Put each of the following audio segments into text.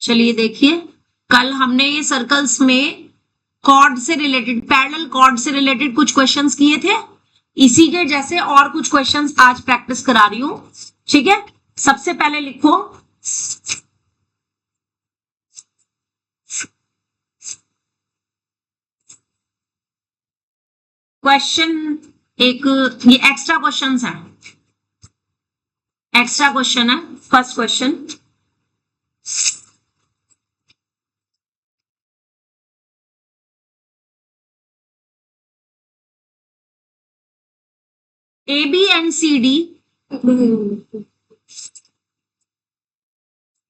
चलिए देखिए, कल हमने ये सर्कल्स में कॉर्ड से रिलेटेड, पैरेलल कॉर्ड से रिलेटेड कुछ क्वेश्चंस किए थे। इसी के जैसे और कुछ क्वेश्चंस आज प्रैक्टिस करा रही हूं। ठीक है, सबसे पहले लिखो क्वेश्चन। एक ये एक्स्ट्रा क्वेश्चंस है, एक्स्ट्रा क्वेश्चन है। First question, A B and C D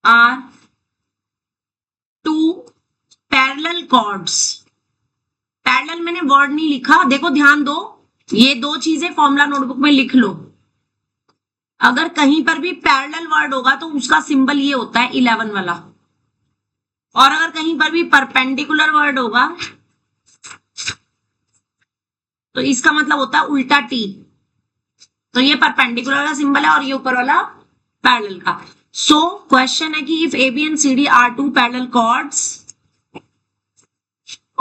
are two parallel chords. Parallel मैंने वर्ड नहीं लिखा, देखो ध्यान दो, ये दो चीजें फॉर्मूला नोटबुक में लिख लो। अगर कहीं पर भी पैरेलल वर्ड होगा तो उसका सिंबल ये होता है 11 वाला, और अगर कहीं पर भी परपेंडिकुलर वर्ड होगा तो इसका मतलब होता है उल्टा टी। तो ये परपेंडिकुलर का सिंबल है और ये ऊपर वाला पैरेलल का। सो क्वेश्चन है कि if A B and C D are two parallel chords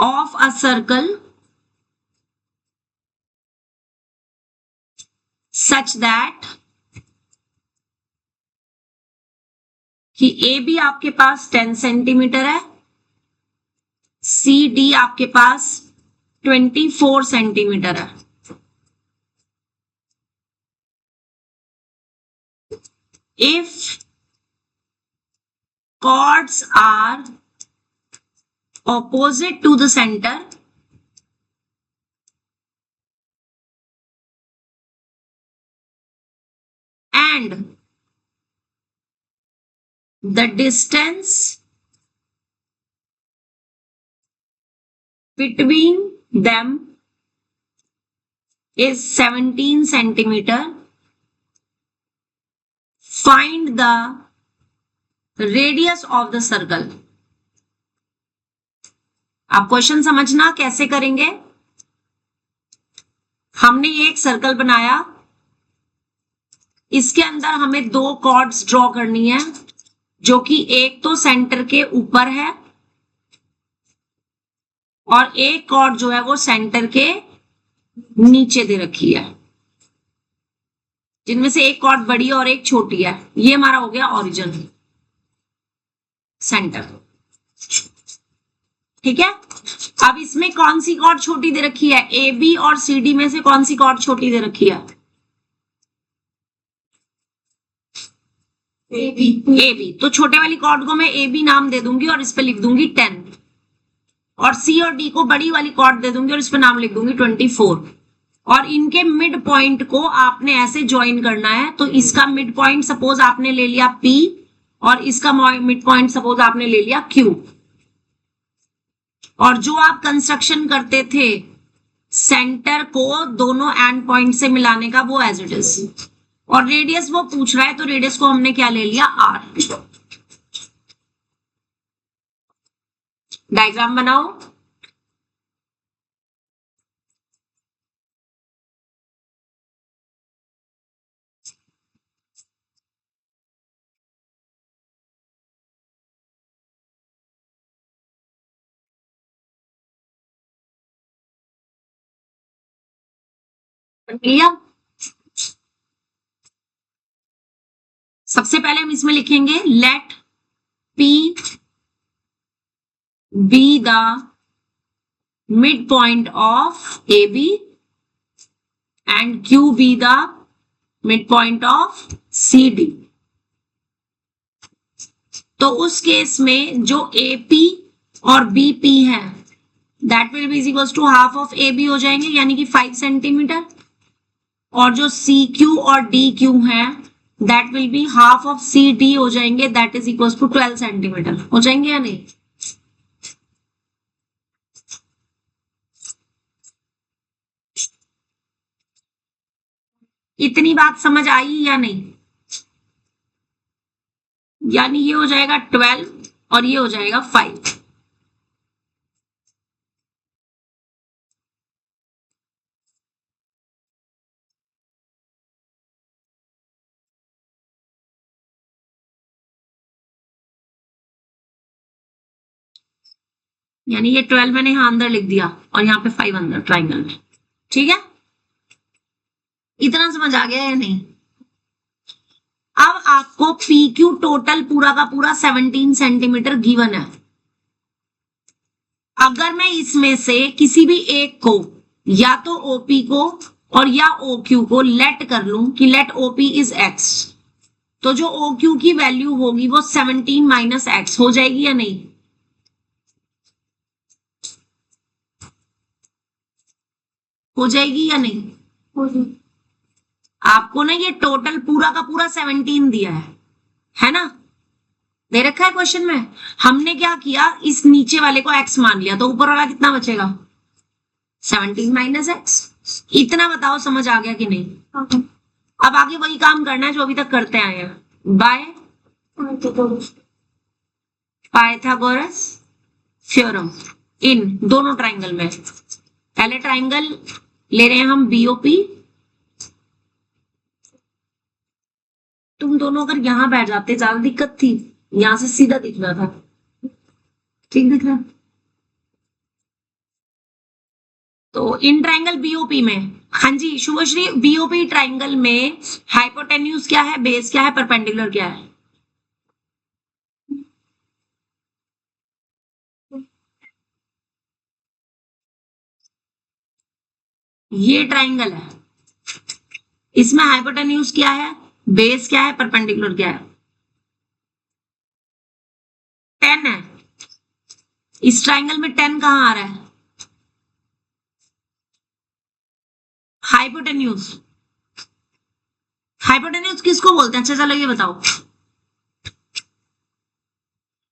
of a circle such that कि ए बी आपके पास 10 सेंटीमीटर है, सी डी आपके पास 24 सेंटीमीटर है। If chords are opposite to the center and the distance between them is 17 centimeter, find the radius of the circle। आप question समझना कैसे करेंगे। हमने ये एक सर्कल बनाया, इसके अंदर हमें दो कॉर्ड्स ड्रॉ करनी है, जो कि एक तो सेंटर के ऊपर है और एक कॉर्ड जो है वो सेंटर के नीचे दे रखी है, जिनमें से एक कॉर्ड बड़ी और एक छोटी है। ये हमारा हो गया ओरिजिन, सेंटर। ठीक है, अब इसमें कौन सी कॉर्ड छोटी दे रखी है, ए बी और सी डी में से कौन सी कॉर्ड छोटी दे रखी है, ए बी। तो छोटे वाली कॉर्ड को मैं ए बी नाम दे दूंगी और इस पे लिख दूंगी 10, और सी और डी को बड़ी वाली कॉर्ड दे दूंगी और इस पे नाम लिख दूंगी 24। और इनके मिड पॉइंट को आपने ऐसे ज्वाइन करना है। तो इसका मिड पॉइंट सपोज आपने ले लिया P और इसका मिड पॉइंट सपोज आपने ले लिया Q। और जो आप कंस्ट्रक्शन करते थे सेंटर को दोनों एंड पॉइंट से मिलाने का, वो एज इट इज। और रेडियस वो पूछ रहा है तो रेडियस को हमने क्या ले लिया, R। डायग्राम बनाओ। लिया। सबसे पहले हम इसमें लिखेंगे late P be the midpoint of AB and Q be the midpoint of CD। तो उस केस में जो AP और BP है that will be equal to half of AB हो जाएंगे, यानी कि 5 सेंटीमीटर। और जो CQ और DQ है that will be half of CD हो जाएंगे, that is equal to 12 centimetre हो जाएंगे या नहीं। इतनी बात समझ आई या नहीं। यानी ये हो जाएगा 12 और ये हो जाएगा 5। यानी ये 12 मैंने यहां अंदर लिख दिया और यहाँ पे 5 अंदर ट्राइंगल में। ठीक है, इतना समझ आ गया या नहीं? अब आपको पी क्यू टोटल पूरा का पूरा 17 सेंटीमीटर गिवन है। अगर मैं इसमें से किसी भी एक को, या तो ओपी को और या ओक्यू को लेट कर लूं कि लेट ओपी इज एक्स, तो जो ओक्यू की वैल्यू होगी वो 17 माइनस एक्स हो जाएगी या नहीं? हो जाएगी या नहीं? हो जाएगी। आपको ना ये टोटल पूरा का पूरा 17 दिया है ना? दे रखा है क्वेश्चन में। हमने क्या किया, इस नीचे वाले को x मान लिया, तो ऊपर वाला कितना बचेगा? 17 माइनस एक्स। इतना बताओ समझ आ गया कि नहीं? अब आगे वही काम करना है जो अभी तक करते आए हैं, बाय पाइथागोरस थ्योरम इन दोनों ट्राइंगल में। पहले ट्राइंगल ले रहे हैं हम बीओपी। तुम दोनों अगर यहां बैठ जाते ज्यादा दिक्कत थी, यहां से सीधा दिखना था। ठीक दिख रहा? तो इन ट्राइंगल बीओपी में, हाँ जी शुभश्री, बीओपी ट्राइंगल में हाइपोटेन्यूज क्या है, बेस क्या है, परपेंडिकुलर क्या है? ये ट्राइंगल है, इसमें हाइपोटेन्यूज क्या है, बेस क्या है, परपेंडिकुलर क्या है? 10 है। इस ट्राइंगल में 10 कहां आ रहा है? हाइपोटेन्यूज। हाइपोटेन्यूज किसको बोलते हैं? अच्छा चलो ये बताओ,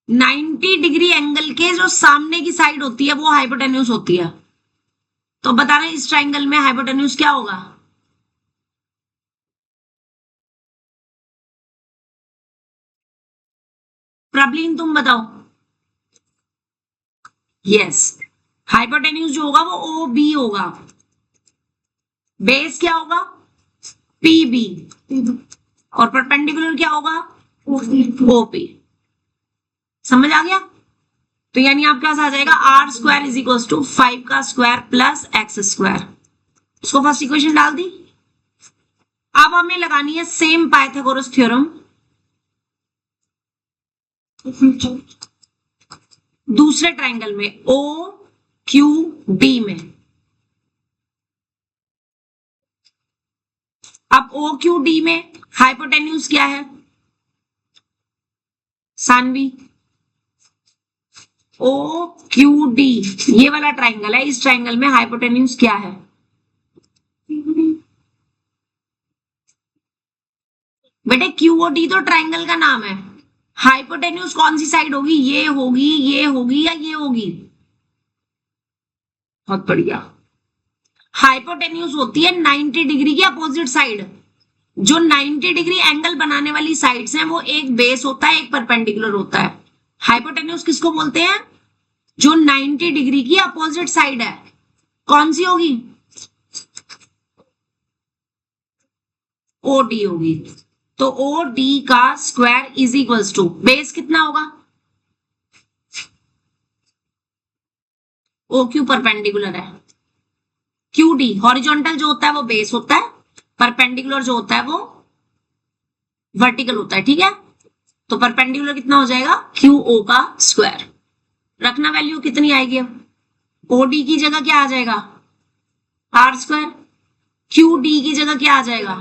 90 डिग्री एंगल के जो सामने की साइड होती है वो हाइपोटेन्यूज होती है। तो बताना इस ट्राइंगल में हाइपोटेन्यूज क्या होगा? प्रबलीन तुम बताओ। यस, हाइपोटेन्यूज जो होगा वो ओ बी होगा। बेस क्या होगा? P B. और परपेंडिकुलर क्या होगा? ओपी। समझ आ गया? तो यानी आपके पास आ जाएगा r square is equal to 5 का स्क्वायर प्लस एक्स स्क्वायर। उसको फर्स्ट इक्वेशन डाल दी। अब हमें लगानी है सेम पाइथागोरस थ्योरम दूसरे ट्राइंगल में, ओ क्यू डी में। अब ओ क्यू डी में हाइपोटेन्यूज क्या है? सानवी, ओ क्यू डी ये वाला ट्राइंगल है, इस ट्राइंगल में हाइपोटेन्यूज क्या है? बेटे क्यूओडी तो ट्राइंगल का नाम है। हाइपोटेन्यूज कौन सी साइड होगी? ये होगी, ये होगी या ये होगी? बहुत बढ़िया। हाइपोटेन्यूज होती है 90 डिग्री की अपोजिट साइड। जो 90 डिग्री एंगल बनाने वाली साइड्स हैं वो एक बेस होता है, एक परपेंडिकुलर होता है। हाइपोटेन्यूज किसको बोलते हैं? जो 90 डिग्री की अपोजिट साइड है। कौन सी होगी? ओ डी होगी। तो ओ डी का square is equals to base कितना होगा? ओ क्यू परपेंडिकुलर है, क्यू डी हॉरिजॉन्टल जो होता है वो बेस होता है, परपेंडिकुलर जो होता है वो वर्टिकल होता है। ठीक है, तो परपेंडिकुलर कितना हो जाएगा? क्यू ओ का स्क्वायर। रखना वैल्यू कितनी आएगी? अब ओ डी की जगह क्या आ जाएगा? R square. क्यू डी की जगह क्या आ जाएगा?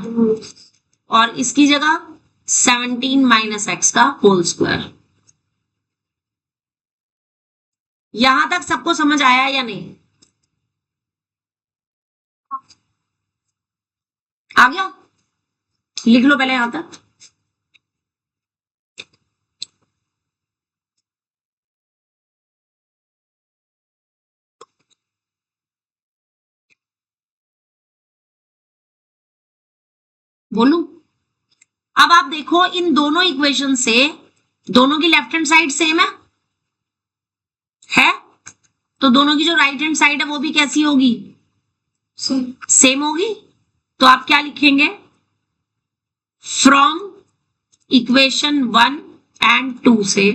और इसकी जगह 17 माइनस एक्स का होल स्क्वायर। यहां तक सबको समझ आया या नहीं? आ गया? लिख लो पहले यहां तक। बोलू? अब आप देखो इन दोनों इक्वेशन से दोनों की लेफ्ट हैंड साइड सेम है? तो दोनों की जो राइट हैंड साइड है वो भी कैसी होगी? सेम होगी। तो आप क्या लिखेंगे? फ्रॉम इक्वेशन 1 एंड 2 से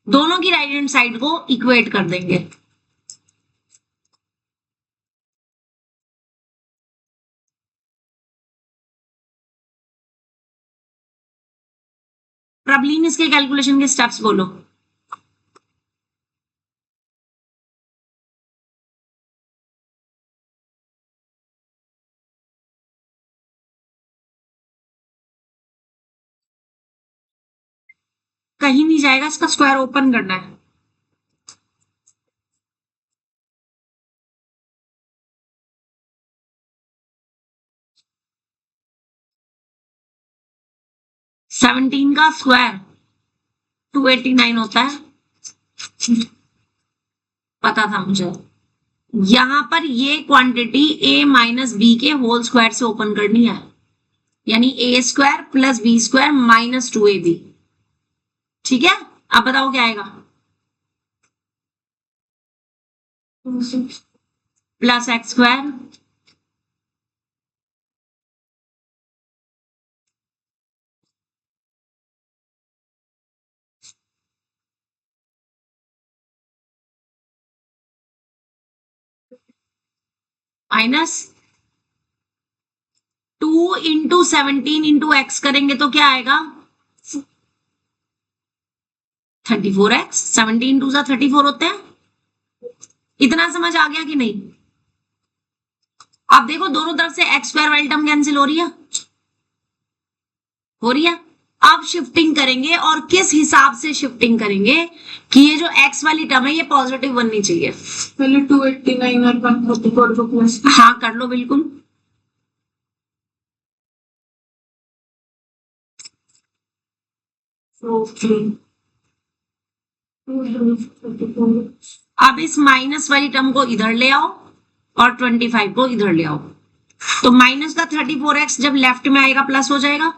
दोनों की राइट हैंड साइड को इक्वेट कर देंगे। प्रबलीन इसके कैलकुलेशन के स्टेप्स बोलो। कहीं नहीं जाएगा, इसका स्क्वायर ओपन करना है। सेवनटीन का स्क्वायर 289 होता है, पता था मुझे। यहां पर ये क्वांटिटी a माइनस बी के होल स्क्वायर से ओपन करनी है, यानी a स्क्वायर plus b square minus 2ab। ठीक है, अब बताओ क्या आएगा। Plus x square minus 2 into 17 into x करेंगे तो क्या आएगा 34x। 17 टू 34 होते हैं। इतना समझ आ गया कि नहीं। अब देखो दोनों तरफ से एक्स स्क्वायर वाली टर्म कैंसिल हो रही है, हो रही है। अब शिफ्टिंग करेंगे, और किस हिसाब से शिफ्टिंग करेंगे कि ये जो एक्स वाली टर्म है ये पॉजिटिव बननी चाहिए। पहले 289 और 134 को प्लस। हाँ कर लो बिल्कुल। अब इस माइनस वाली टर्म को इधर ले आओ और 25 को इधर ले आओ, तो माइनस का 34x जब लेफ्ट में आएगा प्लस हो जाएगा,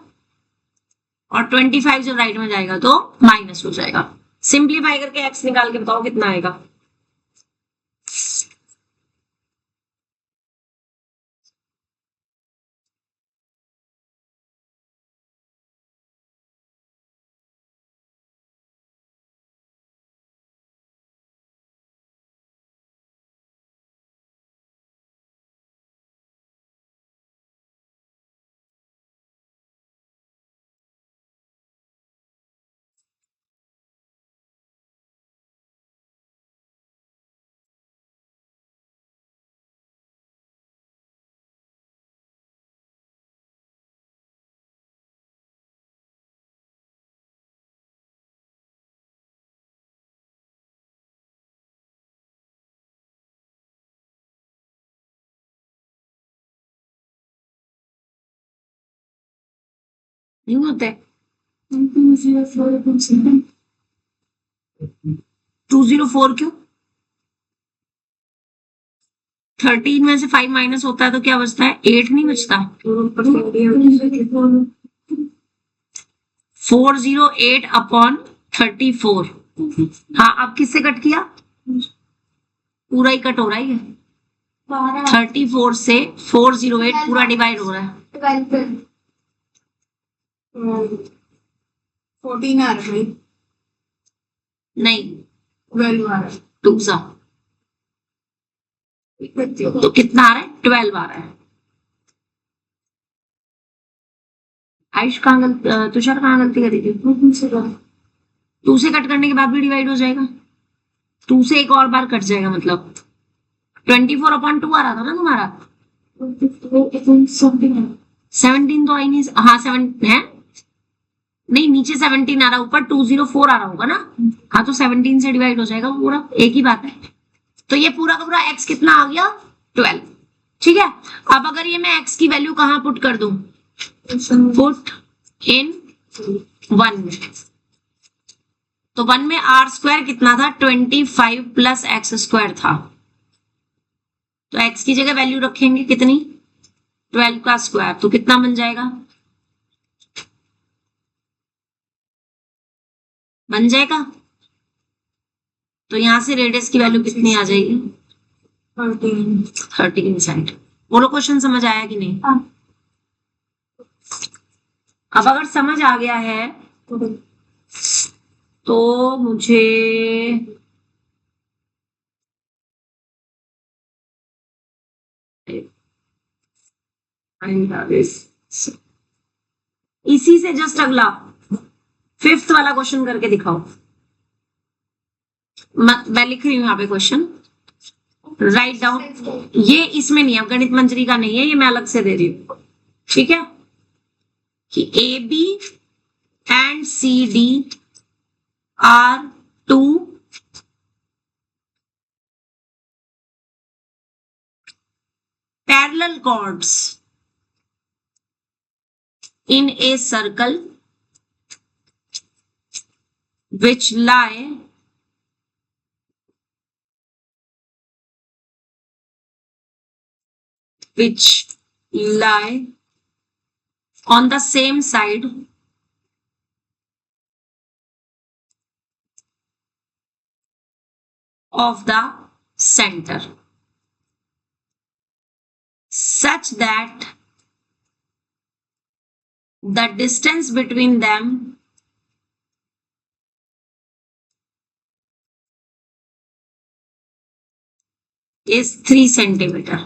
और 25 जब राइट में जाएगा तो माइनस हो जाएगा। सिंप्लीफाई करके x निकाल के बताओ कितना आएगा। नहीं होते 204 क्यों। 13 में से 5 माइनस होता है तो क्या बचता है 8 नहीं बचता। 408 अपॉन 34। हाँ अब किससे कट किया, पूरा ही कट हो रहा है। 34 से 408 पूरा डिवाइड हो रहा है। 14 आ रहा है नहीं 12 आ रहा है। 2 सा तो कितना आ रहा है 12 आ रहा है। आयुष कहाँ गलती, तुषार कहाँ गलती करी थी। 2 से कट करने के बाद भी डिवाइड हो जाएगा, 2 से एक और बार कट जाएगा, मतलब 24 अपॉन 2 आ रहा था ना तुम्हारा। 17 तो आई नहीं, हाँ 7 है नहीं, नीचे 17 आ रहा, ऊपर 204 आ रहा होगा ना। हाँ तो 17 से डिवाइड हो जाएगा पूरा, एक ही बात है। तो ये पूरा का पूरा x कितना आ गया 12। ठीक है, अब अगर ये मैं x की वैल्यू कहां पुट कर दूं, पुट इन 1 में, तो 1 में आर स्क्वायर कितना था 25 प्लस एक्स स्क्वायर था, तो x की जगह वैल्यू रखेंगे कितनी 12 का स्क्वायर, तो कितना बन जाएगा, बन जाएगा। तो यहां से रेडियस की वैल्यू कितनी आ जाएगी 13 साइड। बोलो क्वेश्चन समझ आया कि नहीं। अब अगर समझ आ गया है तो मुझे इसी से जस्ट अगला 5th वाला क्वेश्चन करके दिखाओ। मैं लिख रही हूं यहाँ पे क्वेश्चन, राइट डाउन। ये इसमें नहीं है, गणित मंजरी का नहीं है, ये मैं अलग से दे रही हूं, ठीक है। कि A B and C D are two parallel chords in a circle which lie on the same side of the center such that the distance between them is 3 centimeter.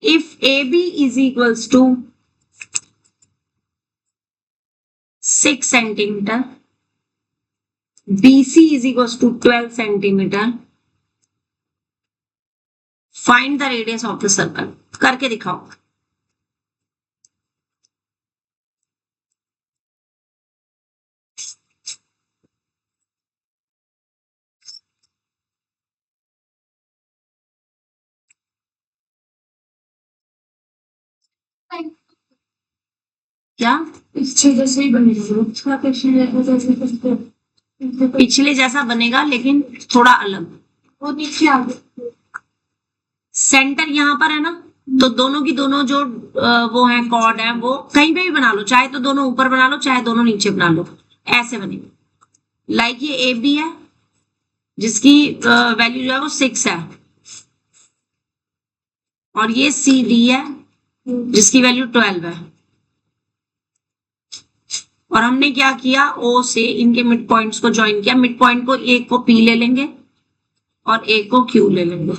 If AB is equals to 6 centimeter, BC is equals to 12 centimeter, find the radius of the circle. करके दिखाओ। क्या इससे जैसे ही बनेगा उसका question जैसे पिछले जैसा बनेगा लेकिन थोड़ा अलग। वो नीचे आ गया, सेंटर यहाँ पर है ना, तो दोनों की दोनों जो वो है कॉर्ड है, वो कहीं पे भी बना लो, चाहे तो दोनों ऊपर बना लो, चाहे दोनों नीचे बना लो, ऐसे बनेगा। लाइक ये ए बी है जिसकी वैल्यू जो है वो 6 है, और ये सी डी है जिसकी वैल्यू 12 है। और हमने क्या किया, ओ से इनके मिड पॉइंट्स को ज्वाइन किया। मिड पॉइंट को एक को पी ले लेंगे और एक को क्यू ले लेंगे।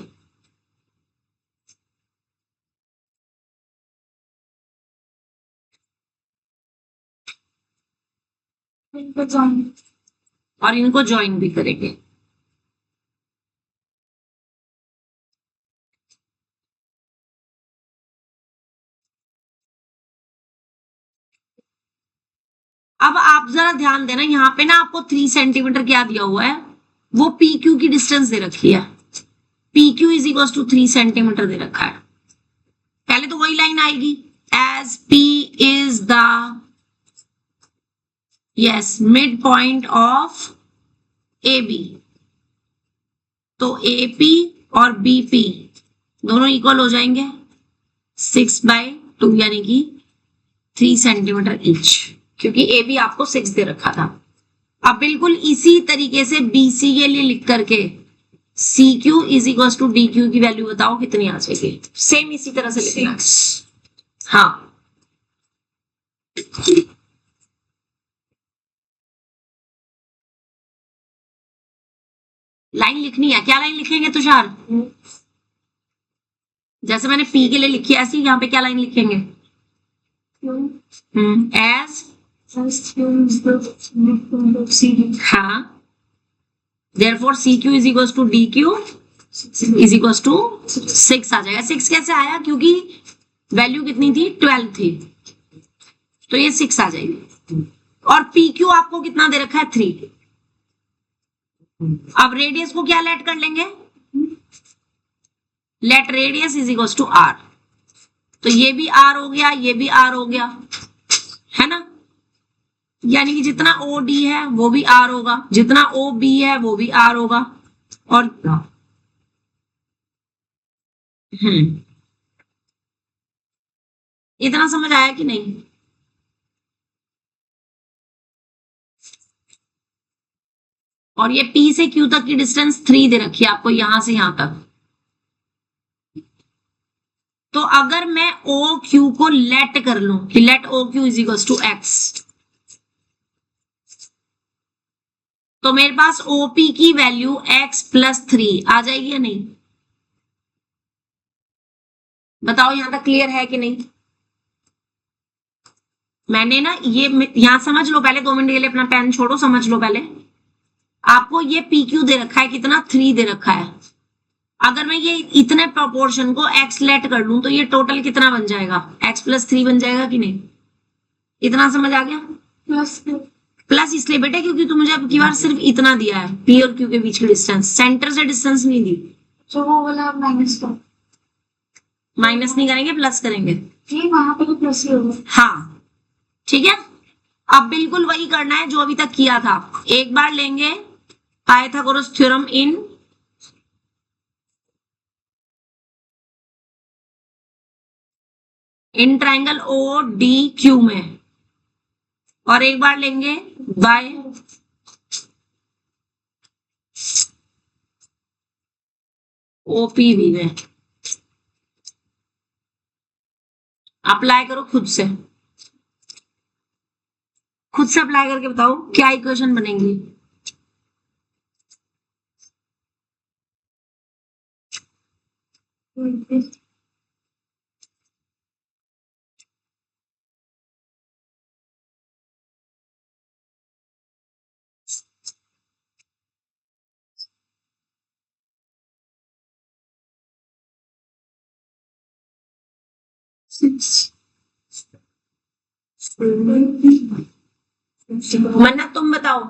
और इनको ज्वाइन भी करेंगे। अब आप जरा ध्यान देना, यहाँ पे ना आपको 3 सेंटीमीटर क्या दिया हुआ है, वो पी क्यू की डिस्टेंस दे रखी है। P Q is equal to 3 centimetre दे रखा है। पहले तो वही लाइन आएगी, as P is the yes midpoint of A B, तो ए पी और बी पी दोनों इक्वल हो जाएंगे 6/2 यानी कि 3 सेंटीमीटर ईच, क्योंकि ए बी आपको 6 दे रखा था। अब बिल्कुल इसी तरीके से बी सी के लिए लिख करके C Q is equal to D Q की वैल्यू बताओ कितनी आ जाएगी। सेम इसी तरह से लिखना। हाँ, लाइन लिखनी है। क्या लाइन लिखेंगे तुषार? जैसे मैंने पी के लिए लिखी ऐसी यहाँ पे क्या लाइन लिखेंगे? एज हाँ, therefore CQ is equals to DQ is equals to 6 आ जाएगा। 6 कैसे आया? क्योंकि वैल्यू कितनी थी? 12 थी, तो ये 6 आ जाएगी। और PQ आपको कितना दे रखा है? 3। अब रेडियस को क्या लेट कर लेंगे? Let radius is equals to R, तो ये भी R हो गया, ये भी R हो गया, है ना। यानी कि जितना OD है वो भी R होगा, जितना OB है वो भी R होगा। और इतना समझ आया कि नहीं? और ये P से Q तक की डिस्टेंस 3 दे रखी है आपको, यहां से यहां तक। तो अगर मैं ओ क्यू को लेट कर लूं कि let O Q is equal to x, तो मेरे पास ओपी की वैल्यू x+3 आ जाएगी या नहीं? बताओ यहां तक क्लियर है कि नहीं? मैंने ना ये यहां समझ लो पहले, 2 मिनट के लिए अपना पेन छोड़ो, समझ लो पहले। आपको ये पी क्यू दे रखा है, कितना 3 दे रखा है। अगर मैं ये इतने प्रोपोर्शन को x लेट कर लूं तो ये टोटल कितना बन जाएगा? x+3 बन जाएगा कि नहीं? इतना समझ आ गया? प्लस प्लस इसलिए बेटे क्योंकि तू मुझे अब की बार सिर्फ इतना दिया है, पी और क्यू के बीच की डिस्टेंस, सेंटर से डिस्टेंस नहीं दी। जो वो वाला माइनस का, माइनस नहीं करेंगे, प्लस करेंगे। नहीं वहां पे तो प्लस ही होगा। हाँ ठीक है, अब बिल्कुल वही करना है जो अभी तक किया था। एक बार लेंगे Pythagoras theorem in triangle O D Q में, और एक बार लेंगे बाय ओपीवी में। अप्लाई करो खुद से, खुद से अप्लाई करके बताओ क्या इक्वेशन बनेगी। मन्नत तुम बताओ,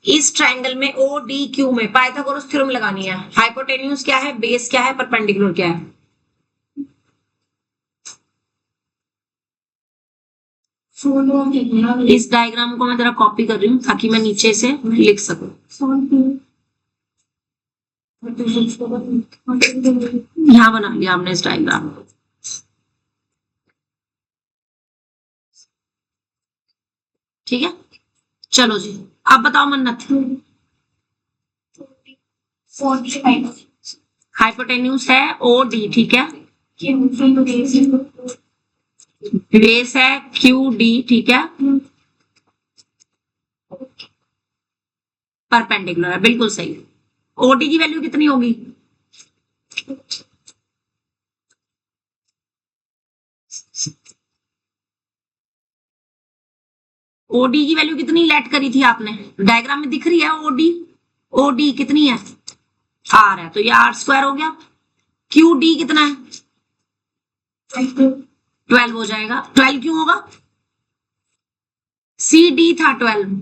इस ट्रायंगल में ओ डी क्यू में पाइथागोरस थ्योरम लगानी है। हाइपोटेन्यूज क्या है, बेस क्या है, परपेंडिकुलर क्या है? इस डायग्राम को मैं जरा कॉपी कर रही हूँ ताकि मैं नीचे से लिख सकूं। यहाँ बना लिया हमने इस डायग्राम को। ठीक है, चलो जी अब बताओ मन्नत। हाइपोटेन्यूज है ओ डी, ठीक है, बेस है क्यू डी, ठीक है, परपेंडिकुलर है, बिल्कुल सही। ओडी की वैल्यू कितनी होगी? ओडी की वैल्यू कितनी लेट करी थी आपने? डायग्राम में दिख रही है ओडी, ओडी कितनी है? आर है, तो ये r² हो गया। क्यू डी कितना है? 12 हो जाएगा। 12 क्यों होगा? सी डी था 12,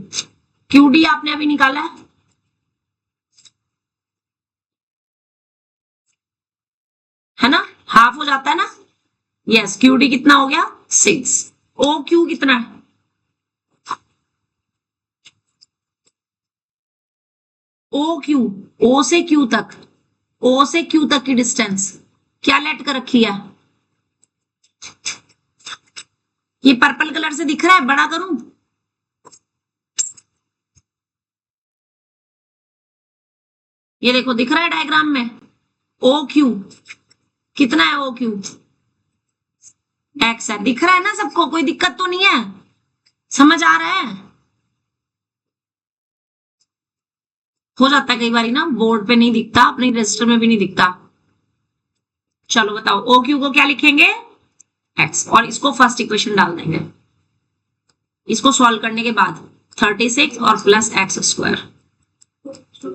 क्यू डी आपने अभी निकाला है ना, हाफ हो जाता है ना। यस, क्यू डी कितना हो गया? 6। ओ क्यू कितना है? ओ क्यू, ओ से क्यू तक, ओ से क्यू तक की डिस्टेंस क्या लेट कर रखी है? ये पर्पल कलर से दिख रहा है, बड़ा करूं? ये देखो दिख रहा है डायग्राम में, ओ क्यू कितना है? ओ क्यू एक्स है, दिख रहा है ना सबको, कोई दिक्कत तो नहीं है, समझ आ रहा है? हो जाता है कई बार ना, बोर्ड पे नहीं दिखता, अपने रजिस्टर में भी नहीं दिखता। चलो बताओ, ओ क्यू को क्या लिखेंगे? एक्स, और इसको फर्स्ट इक्वेशन डाल देंगे। इसको सॉल्व करने के बाद 36 और प्लस x²,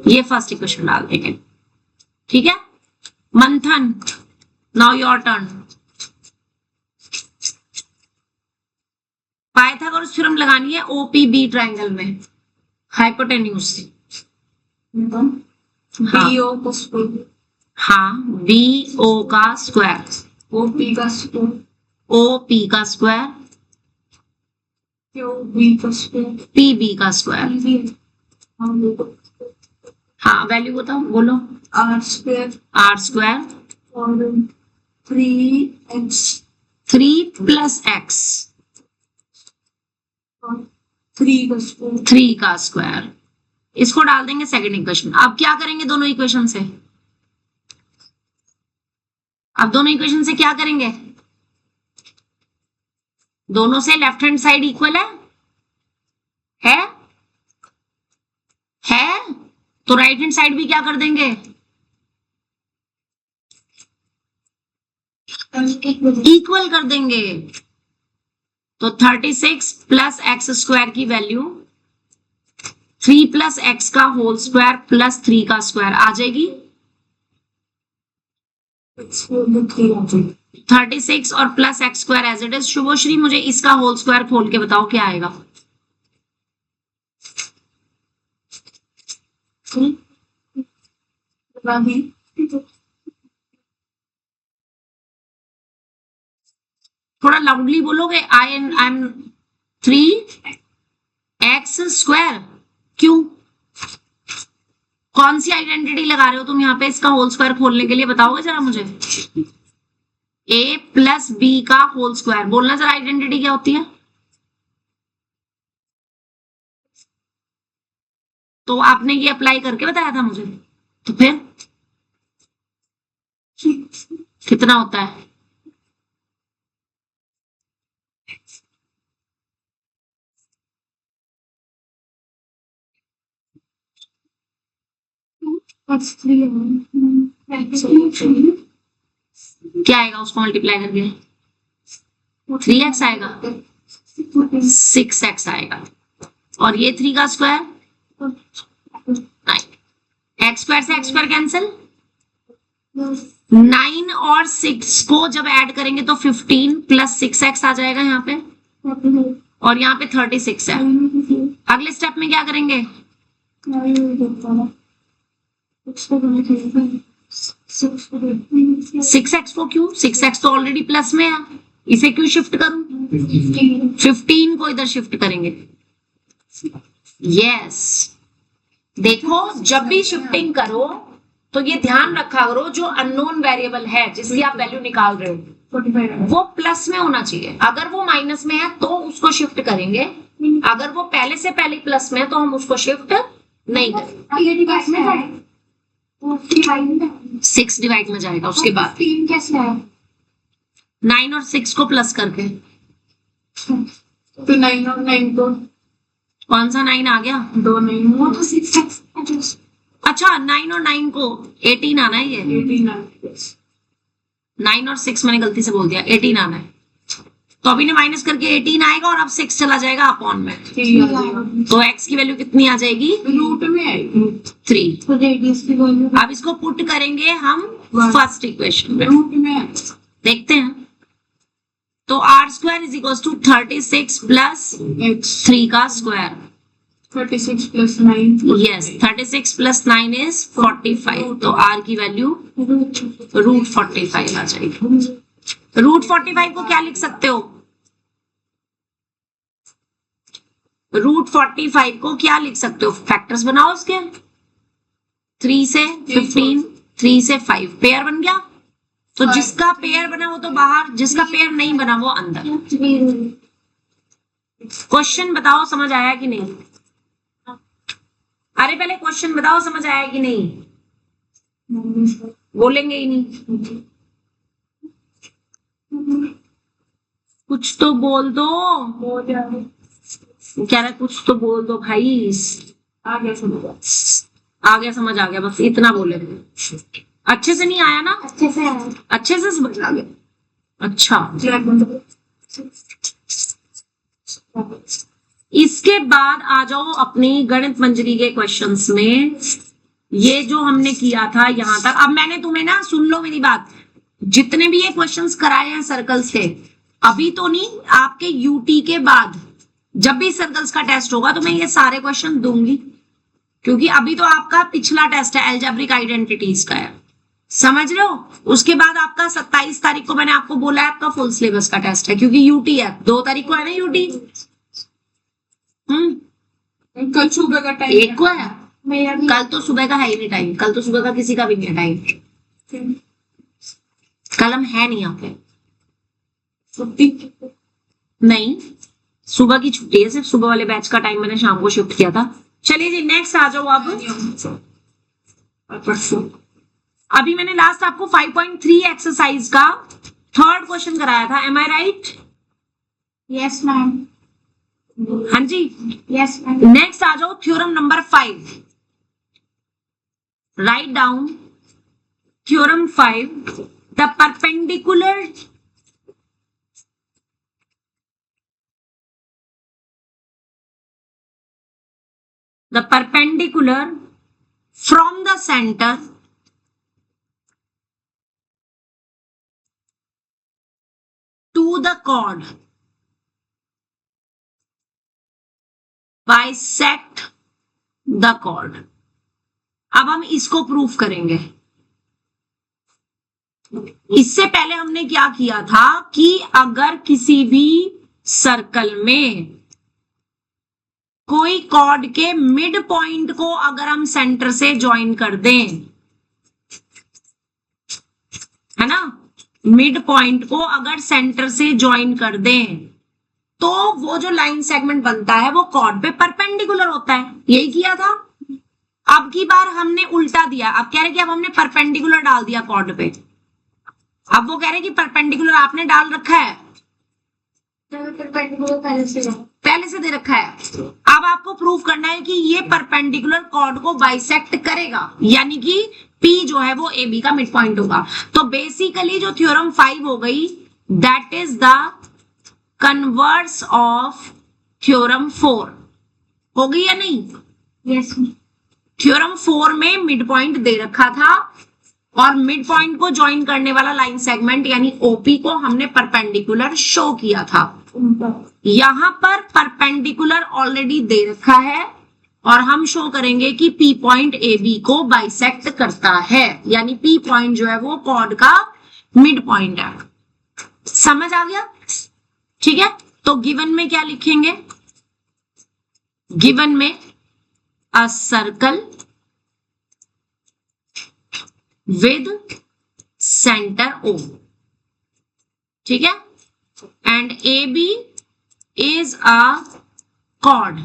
ये फर्स्ट इक्वेशन डाल देंगे। ठीक है मंथन, now your turn. Pythagoras theorem लगानी है ओपीबी ट्रायंगल में, हाइपोटेन्यूज से। हाँ, बी ओ का स्क्वायर, ओ पी का स्क्वायर, ओ पी का स्क्वायर, क्यू बी का स्क्वायर, पी बी का स्क्वायर। हाँ वैल्यू बताओ, बोलो। r² और 3x 3 प्लस एक्स, 3 का स्क्वायर, 3 का स्क्वायर। इसको डाल देंगे सेकंड इक्वेशन। अब क्या करेंगे दोनों इक्वेशन से? अब दोनों इक्वेशन से क्या करेंगे, दोनों से लेफ्ट हैंड साइड इक्वल है तो राइट हैंड साइड भी क्या कर देंगे, इक्वल कर देंगे। तो 36 प्लस एक्स स्क्वायर की वैल्यू 3 प्लस एक्स का होल स्क्वायर प्लस 3 का स्क्वायर आ जाएगी। 36 और plus x square as it is. Shubhashree मुझे इसका होल स्क्वायर खोल के बताओ क्या आएगा। थोड़ा लाउडली बोलोगे। I am 3x square. क्यों, कौन सी आइडेंटिटी लगा रहे हो तुम यहाँ पे इसका होल स्क्वायर खोलने के लिए, बताओगे जरा मुझे। a प्लस बी का होल स्क्वायर, बोलना जरा आइडेंटिटी क्या होती है। तो आपने ये अप्लाई करके बताया था मुझे, तो फिर कितना होता है, क्या आएगा उसको मल्टीप्लाई करके, 3x आएगा, 6x आएगा। और ये 3 का स्क्वायर 9, एक्स स्क्वायर से एक्स स्क्वायर कैंसिल, 9 और 6 को जब ऐड करेंगे तो 15 प्लस 6x आ जाएगा यहाँ पे, और यहाँ पे 36 है। अगले स्टेप में क्या करेंगे, 6x को क्यों, 6x तो ऑलरेडी प्लस में है, इसे क्यों शिफ्ट करूं, 15 को इधर शिफ्ट करेंगे। यस, देखो जब भी शिफ्टिंग करो तो ये ध्यान रखा करो जो अननोन वेरिएबल है जिसकी आप वैल्यू निकाल रहे हो वो प्लस में होना चाहिए। अगर वो माइनस में है तो उसको शिफ्ट करेंगे, अगर वो पहले से पहले प्लस में है तो हम उसको शिफ्ट नहीं करेंगे। 6 डिवाइड में जाएगा, उसके बाद 9 और 6 को प्लस करके, तो 9 और 9 को कौन सा 9 आ गया, 2 9 वो तो 6x। अच्छा 9 और 9 को 18 आना है, ये 9 और 6 मैंने गलती से बोल दिया, 18 आना है। तो अभी ने माइनस करके 18 आएगा और अब 6 चला जाएगा अपॉन में, तो x की वैल्यू कितनी आ जाएगी, रूट में आएगी 3। तो रेडियस की वैल्यू अब इसको पुट करेंगे हम फर्स्ट इक्वेशन में, रूट में देखते हैं। तो r square is equal to 36 plus x 3 का square, 36 plus 9 yes 36 plus 9 is 45। तो r की वैल्यू रूट 45 आ जाएगी। रूट 45 को क्या लिख सकते हो, रूट 45 को क्या लिख सकते हो, फैक्टर्स बनाओ उसके, 3 से 15, 3 से 5, पेयर बन गया। तो जिसका पेयर बना वो तो बाहर, जिसका पेयर नहीं बना वो अंदर। क्वेश्चन बताओ समझ आया कि नहीं, अरे पहले क्वेश्चन बताओ समझ आया कि नहीं, बोलेंगे ही नहीं, कुछ तो बोल दो, कह रहा कुछ तो बोल दो भाई। आ गया समझ, आ गया समझ, आ गया, बस इतना बोले, अच्छे से नहीं आया ना, अच्छे से आया, अच्छे से समझ आ गया। अच्छा इसके बाद आ जाओ अपनी गणित मंजरी के क्वेश्चंस में। ये जो हमने किया था यहां तक, अब मैंने तुम्हें ना, सुन लो मेरी बात, जितने भी ये क्वेश्चंस कराए हैं सर्कल्स के, अभी तो नहीं, आपके यूटी के बाद जब भी सर्कल्स का टेस्ट होगा तो मैं ये सारे क्वेश्चन दूंगी, क्योंकि अभी तो आपका पिछला टेस्ट है अलजेब्रिक आइडेंटिटीज का है, समझ रहे हो। उसके बाद आपका 27 तारीख को मैंने आपको बोला है आपका फुल सिलेबस का टेस्ट है, क्योंकि यूटी है, 2 तारीख को है ना यूटी। कल सुबह का टाइम 1 को है, कल तो सुबह का है ही नहीं टाइम, कल तो सुबह का किसी का भी नहीं है टाइम, कल हम है नहीं यहाँ पे, छुट्टी नहीं सुबह की छुट्टी है, सिर्फ सुबह वाले बैच का टाइम मैंने शाम को शिफ्ट किया था। चलिए जी नेक्स्ट आ जाओ आप। परसों अभी मैंने लास्ट आपको 5.3 एक्सरसाइज का थर्ड क्वेश्चन कराया था, am I right? Yes ma'am. हाँ जी। Yes ma'am. नेक्स्ट आ जाओ theorem number 5। Right down theorem 5, the perpendicular from the center to the chord bisect the chord। अब हम इसको प्रूफ करेंगे। इससे पहले हमने क्या किया था कि अगर किसी भी सर्कल में कोई कॉर्ड के मिड पॉइंट को अगर हम सेंटर से ज्वाइन कर दें, है ना, मिड पॉइंट को अगर सेंटर से ज्वाइन कर दें तो वो जो लाइन सेगमेंट बनता है वो कॉर्ड पे परपेंडिकुलर होता है। यही किया था। अब की बार हमने उल्टा दिया। अब कह रहे कि अब हमने परपेंडिकुलर डाल दिया कॉर्ड पे। अब वो कह रहे कि परपेंडिकुलर आपने डाल रखा है, परपेंडिकुलर पहले से दे रखा है। अब आपको प्रूफ करना है कि ये परपेंडिकुलर कॉर्ड को बाइसेक्ट करेगा, यानी कि P जो है वो AB का मिड पॉइंट होगा। तो बेसिकली जो थ्योरम 5 हो गई, that is the converse of theorem 4। हो गई या नहीं? यस। थ्योरम 4 में मिड पॉइंट दे रखा था और मिड पॉइंट को ज्वाइन करने वाला लाइन सेगमेंट यानी OP को हमने परपेंडिकुलर शो किया था। यहां पर परपेंडिकुलर ऑलरेडी दे रखा है और हम शो करेंगे कि P पॉइंट AB को बाइसेक्ट करता है, यानी P पॉइंट जो है वो कॉर्ड का मिड पॉइंट है। समझ आ गया? ठीक है, तो गिवन में क्या लिखेंगे? गिवन में a circle with centre O, ठीक है, and AB is a cord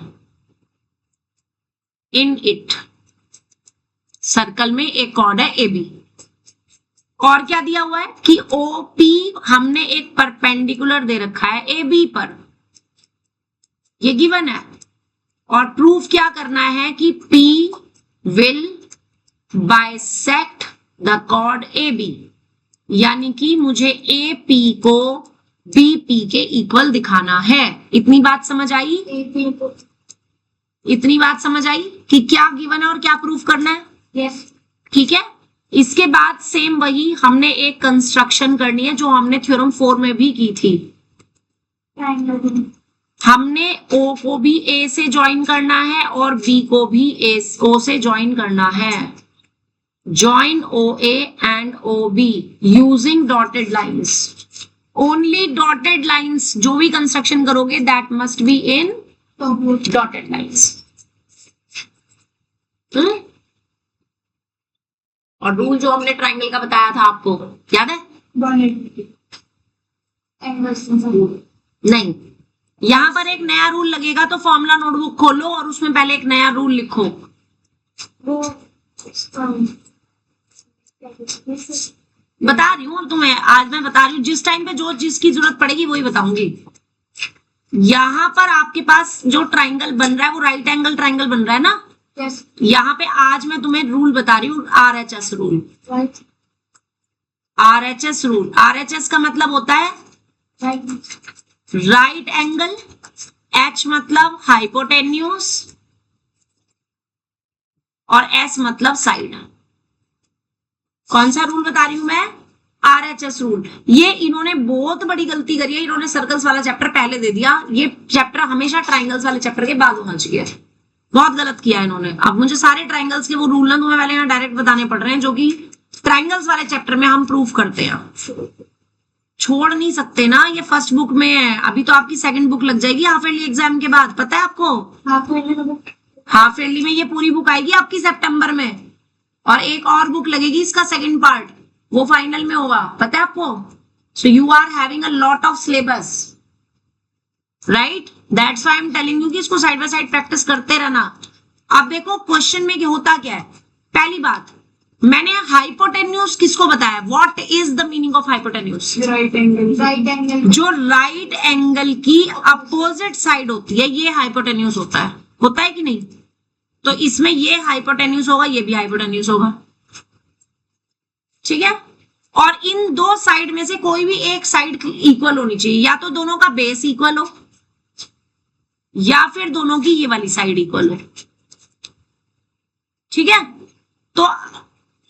in it. Circle में एक कॉर्ड है AB। और क्या दिया हुआ है कि OP हमने एक परपेंडिकुलर दे रखा है AB पर, ये गिवन है। और प्रूफ क्या करना है कि P will bisect the chord AB, यानी कि मुझे AP को BP के इक्वल दिखाना है। इतनी बात समझ आई? इतनी बात समझ आई कि क्या गिवन है और क्या प्रूफ करना है? यस। ठीक है, इसके बाद सेम वही हमने एक कंस्ट्रक्शन करनी है जो हमने थ्योरम 4 में भी की थी। हमने O को भी A से ज्वाइन करना है और B को भी O से ज्वाइन करना है। Join OA and OB using dotted lines. Only dotted lines जो भी कंस्ट्रक्शन करोगे that must be in dotted lines. और रूल जो हमने ट्राइंगल का बताया था आपको याद है? नहीं, यहां पर एक नया रूल लगेगा तो फॉर्मूला नोटबुक खोलो और उसमें पहले एक नया रूल लिखो। बता रही हूँ तुम्हें, आज मैं बता रही हूँ, जिस टाइम पे जो जिसकी जरूरत पड़ेगी वही बताऊंगी। यहाँ पर आपके पास जो ट्राइंगल बन रहा है वो राइट एंगल ट्राइंगल बन रहा है ना? यस। यहाँ पे आज मैं तुम्हें रूल बता रही हूँ, RHS rule. RHS rule, RHS का मतलब होता है राइट एंगल, H मतलब हाइपोटेन्यूज और S मतलब साइड। कौन सा रूल बता रही हूं मैं? RHS rule. ये इन्होंने बहुत बड़ी गलती करी है, इन्होंने सर्कल्स वाला चैप्टर पहले दे दिया। ये चैप्टर हमेशा ट्राइंगल्स वाले चैप्टर के बाद होना चाहिए। बहुत गलत किया इन्होंने। अब मुझे सारे ट्राइंगल्स के वो रूल ना तुम्हें पहले यहाँ डायरेक्ट बताने पड़ रहे हैं जो कि ट्राइंगल्स वाले चैप्टर में हम प्रूफ करते हैं। छोड़ नहीं सकते ना, ये फर्स्ट बुक में है। अभी तो आपकी सेकंड बुक लग जाएगी हाफ ईयरली एग्जाम के बाद, पता है आपको? हाफ ईयरली में ये पूरी बुक आएगी आपकी सितंबर में, और एक और बुक लगेगी इसका सेकंड पार्ट, वो फाइनल में होगा, पता है आपको? So you are having a lot of syllabus, right? That's why I am telling you कि इसको साइड बाय साइड प्रैक्टिस करते रहना। अब देखो क्वेश्चन में होता क्या है। पहली बात, मैंने हाइपोटेन्यूज किसको बताया? What is the meaning of hypotenuse? Right angle जो राइट एंगल की अपोजिट साइड होती है ये हाइपोटेन्यूज होता है कि नहीं? तो इसमें ये हाइपोटेन्यूज होगा, ये भी हाइपोटेन्यूज होगा, ठीक है। और इन दो साइड में से कोई भी एक साइड इक्वल होनी चाहिए, या तो दोनों का बेस इक्वल हो या फिर दोनों की ये वाली साइड इक्वल हो, ठीक है। तो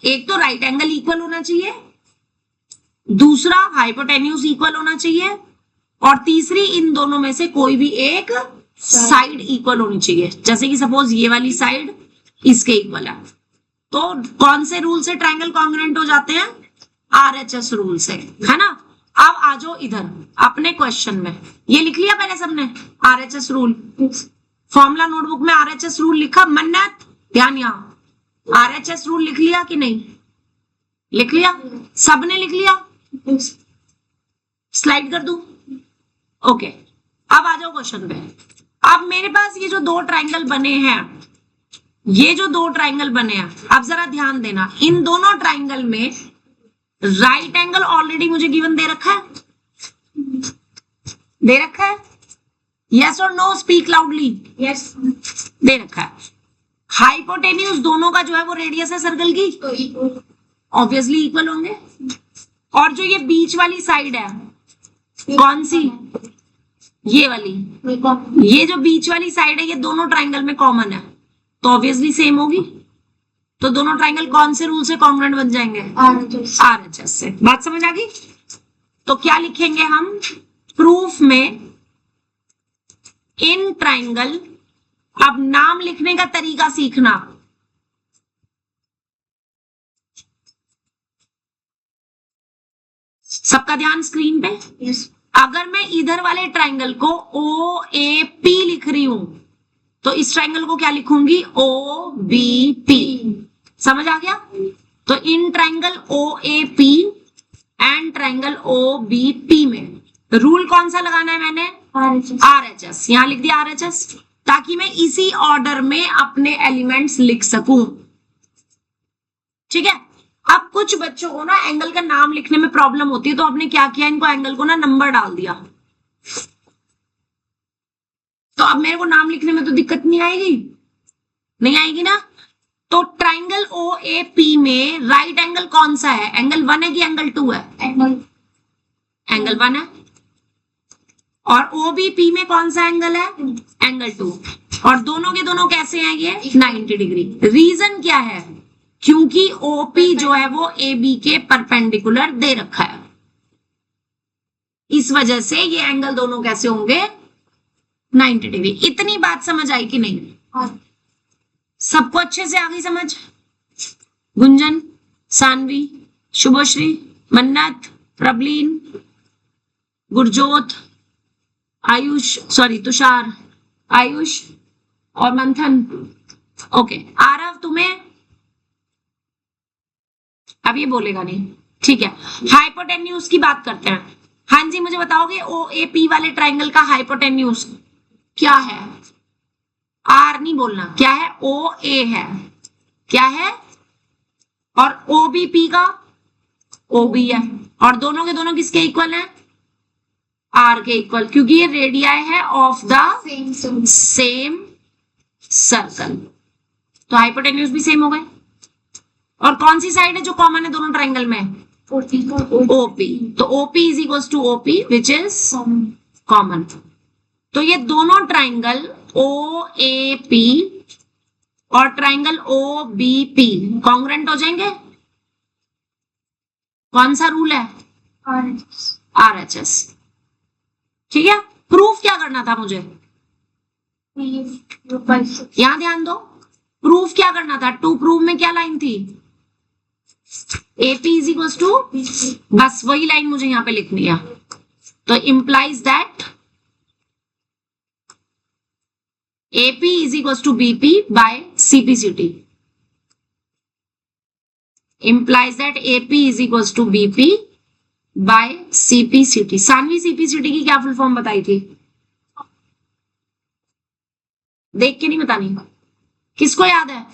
एक तो राइट एंगल इक्वल होना चाहिए, दूसरा हाइपोटेन्यूज इक्वल होना चाहिए, और तीसरी इन दोनों में से कोई भी एक साइड इक्वल होनी चाहिए। जैसे कि सपोज ये वाली साइड इसके इक्वल है, तो कौन से रूल से ट्रायंगल कॉन्ग्रुएंट हो जाते हैं? आरएचएस रूल से, है ना। अब आ जाओ इधर अपने क्वेश्चन में, ये लिख लिया पहले सबने आरएचएस रूल? फॉर्मूला नोटबुक में आरएचएस रूल लिखा? मन्नत ध्यान, यहां आरएचएस रूल लिख लिया कि नहीं? लिख लिया, सबने लिख लिया? स्लाइड कर दूं? ओके, अब आ जाओ क्वेश्चन पे। अब मेरे पास ये जो दो ट्रायंगल बने हैं, अब जरा ध्यान देना, इन दोनों ट्रायंगल में राइट एंगल ऑलरेडी मुझे गिवन दे रखा है, यस और नो? Speak loudly. यस दे रखा है। हाइपोटेन्यूज दोनों का जो है वो रेडियस है सर्कल की, ऑब्वियसली इक्वल होंगे। और जो ये बीच वाली साइड है, कौन सी? ये वाली, ये जो बीच वाली साइड है ये दोनों ट्रायंगल में कॉमन है, तो ऑब्वियसली सेम होगी। तो दोनों ट्रायंगल कौन से रूल से कॉन्ग्रुएंट बन जाएंगे? आरएचएस से। बात समझ आ गई? तो क्या लिखेंगे हम प्रूफ में? इन ट्रायंगल, अब नाम लिखने का तरीका सीखना। सबका ध्यान स्क्रीन पे। यस अगर मैं इधर वाले ट्रायंगल को ओ ए पी लिख रही हूं, तो इस ट्रायंगल को क्या लिखूंगी? O B P. समझ आ गया? तो इन triangle O A P and triangle O B P में रूल कौन सा लगाना है मैंने? आरएचएस। यहां लिख दिया आरएचएस, ताकि मैं इसी ऑर्डर में अपने एलिमेंट्स लिख सकूं, ठीक है। अब कुछ बच्चों को ना एंगल का नाम लिखने में प्रॉब्लम होती है, तो आपने क्या किया, इनको एंगल को ना नंबर डाल दिया। तो अब मेरे को नाम लिखने में तो दिक्कत नहीं आएगी ना। तो ट्राइंगल ओ ए पी में राइट एंगल कौन सा है? एंगल 1 है कि एंगल 2 है? एंगल 1 है। और ओ बी पी में कौन सा एंगल है? एंगल 2। और दोनों के दोनों कैसे हैं? ये 90 डिग्री। रीजन क्या है? क्योंकि ओपी जो है वो ए बी के परपेंडिकुलर दे रखा है, इस वजह से ये एंगल दोनों कैसे होंगे? 90 डिग्री। इतनी बात समझ आई कि नहीं? सबको अच्छे से आ गई समझ? गुंजन, सानवी, शुभश्री, मन्नत, प्रबलीन, गुरजोत, आयुष, सॉरी तुषार, आयुष और मंथन। ओके, आरव तुम्हें अब ये बोलेगा नहीं, ठीक है। हाइपोटेन्यूज की बात करते हैं। हाँ जी, मुझे बताओगे ओ ए पी वाले ट्राइंगल का हाइपोटेन्यूज क्या है? आर नहीं बोलना, क्या है? ओ ए है, क्या है? और ओ बी पी का ओ बी है, और दोनों के दोनों किसके इक्वल हैं? आर के इक्वल, क्योंकि ये रेडियाई है ऑफ द सेम सर्कल। तो हाइपोटेन्यूज भी सेम हो गए। और कौन सी साइड है जो कॉमन है दोनों ट्राइंगल में? ओपी। तो OP is equal to OP which is common. तो ये दोनों ट्राइंगल ओ ए पी और triangle O B P congruent हो जाएंगे। कौन सा रूल है? आरएचएस। ठीक है। प्रूफ क्या करना था मुझे? यहां ध्यान दो, प्रूफ क्या करना था? टू प्रूफ में क्या लाइन थी? AP इज इक्वल टू, बस वही लाइन मुझे यहां पे लिखनी है। तो implies that AP is equal to BP by CPCT। Implies that AP is equal to BP by CPCT। Saanvi CPCT की क्या फुल फॉर्म बताई थी? देख के नहीं बतानी, किसको याद है?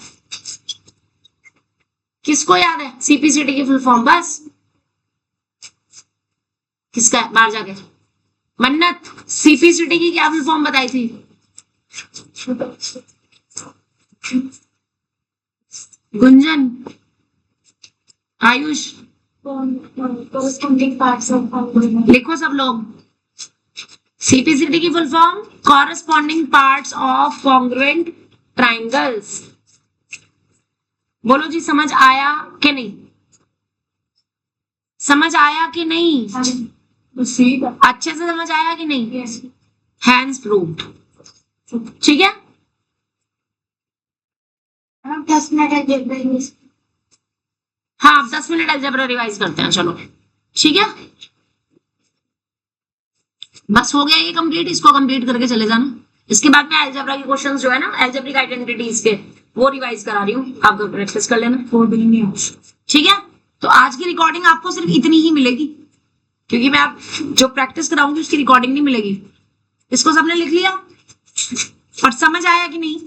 किसको याद है सीपीसीटी की फुल फॉर्म? बस किसका है? बाहर जाके मन्नत, सीपीसीटी की क्या फुल फॉर्म बताई थी? Gunjan, Ayush, corresponding parts of congruent. लिखो सब लोग। सीपीसीटी की full form corresponding parts of congruent triangles. बोलो जी, समझ आया कि नहीं? समझ आया कि नहीं? अच्छे से समझ आया कि नहीं? Yes. Hands proved. ठीक है, हम 10 मिनट अलजेब्रा रिवाइज। हाँ अब 10 मिनट अलजेब्रा रिवाइज करते हैं, चलो ठीक है। बस हो गया ये कंप्लीट, इसको कंप्लीट करके चले जाना। इसके बाद में अलजेब्रा के क्वेश्चंस जो है ना अलजेब्रिक आइडेंटिटीज के, वो रिवाइज करा रही हूँ, आप प्रैक्टिस कर लेना। ठीक है, तो आज की रिकॉर्डिंग आपको सिर्फ इतनी ही मिलेगी, क्योंकि मैं आप जो प्रैक्टिस कराऊंगी उसकी रिकॉर्डिंग नहीं मिलेगी। इसको सबने लिख लिया और समझ आया कि नहीं?